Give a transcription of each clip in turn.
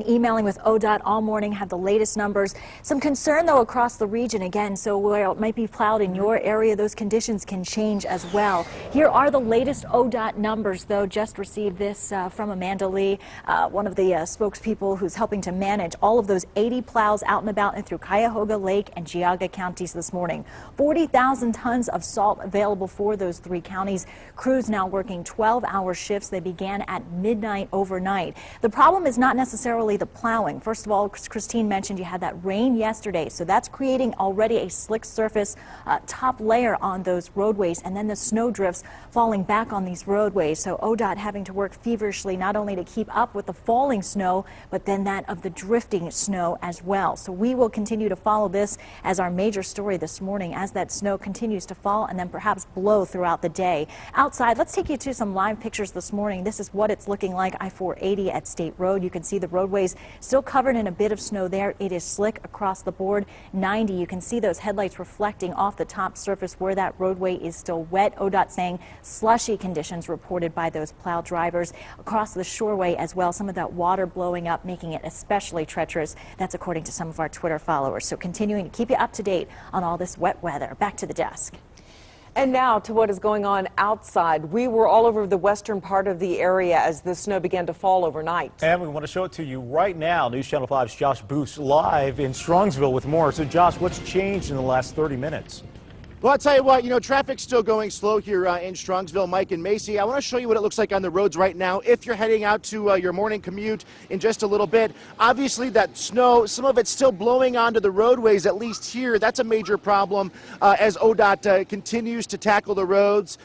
Emailing with ODOT all morning, have the latest numbers. Some concern, though, across the region again. So where it might be plowed in your area, those conditions can change as well. Here are the latest ODOT numbers, though. Just received this from Amanda Lee, one of the spokespeople who's helping to manage all of those 80 plows out and about and through Cuyahoga Lake and Geauga counties this morning. 40,000 tons of salt available for those three counties. Crews now working 12-hour shifts. They began at midnight overnight. The problem is not necessarily the plowing. First of all, Christine mentioned you had that rain yesterday, so that's creating already a slick surface top layer on those roadways, and then the snow drifts falling back on these roadways. So ODOT having to work feverishly not only to keep up with the falling snow, but then that of the drifting snow as well. So we will continue to follow this as our major story this morning as that snow continues to fall and then perhaps blow throughout the day. Outside, let's take you to some live pictures this morning. This is what it's looking like I-480 at State Road. You can see the roadways still covered in a bit of snow there. It is slick across the board. 90, you can see those headlights reflecting off the top surface where that roadway is still wet. ODOT saying slushy conditions reported by those plow drivers. Across the shoreway as well, some of that water blowing up, making it especially treacherous. That's according to some of our Twitter followers. So continuing to keep you up to date on all this wet weather. Back to the desk. And now to what is going on outside. We were all over the western part of the area as the snow began to fall overnight. And we want to show it to you right now. News Channel 5's Josh Booth live in Strongsville with more. So Josh, what's changed in the last 30 minutes? Well, I'll tell you what, traffic's still going slow here in Strongsville. Mike and Macy, I want to show you what it looks like on the roads right now if you're heading out to your morning commute in just a little bit. Obviously, that snow, some of it's still blowing onto the roadways, at least here. That's a major problem as ODOT continues to tackle the roads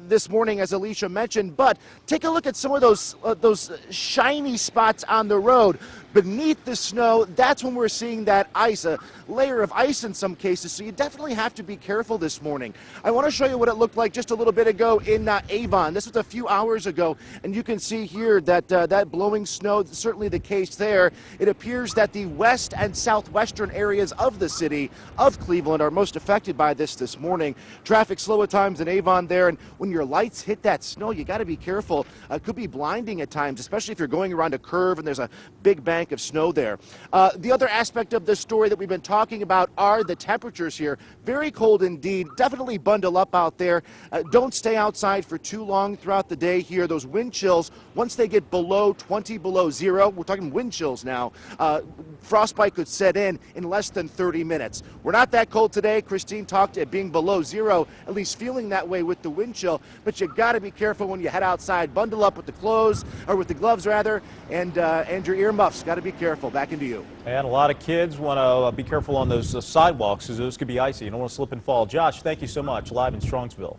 this morning, as Alicia mentioned. But take a look at some of those shiny spots on the road. Beneath the snow, that's when we're seeing that ice, a layer of ice in some cases, so you definitely have to be careful this morning. I want to show you what it looked like just a little bit ago in Avon. This was a few hours ago, and you can see here that that blowing snow, certainly the case there. It appears that the west and southwestern areas of the city of Cleveland are most affected by this morning. Traffic slow at times in Avon there, and when your lights hit that snow, you got to be careful. It could be blinding at times, especially if you're going around a curve and there's a big bank of snow there. The other aspect of this story that we've been talking about are the temperatures here. Very cold indeed. Definitely bundle up out there. Don't stay outside for too long throughout the day here. Those wind chills, once they get below 20 below zero, we're talking wind chills now, frostbite could set in less than 30 minutes. We're not that cold today. Christine talked it being below zero, at least feeling that way with the wind chill, but you got to be careful when you head outside. Bundle up with the clothes, or with the gloves rather, and your earmuffs. Got to be careful. Back into you. And a lot of kids want to be careful on those sidewalks, because those could be icy. You don't want to slip and fall. Josh, thank you so much. Live in Strongsville.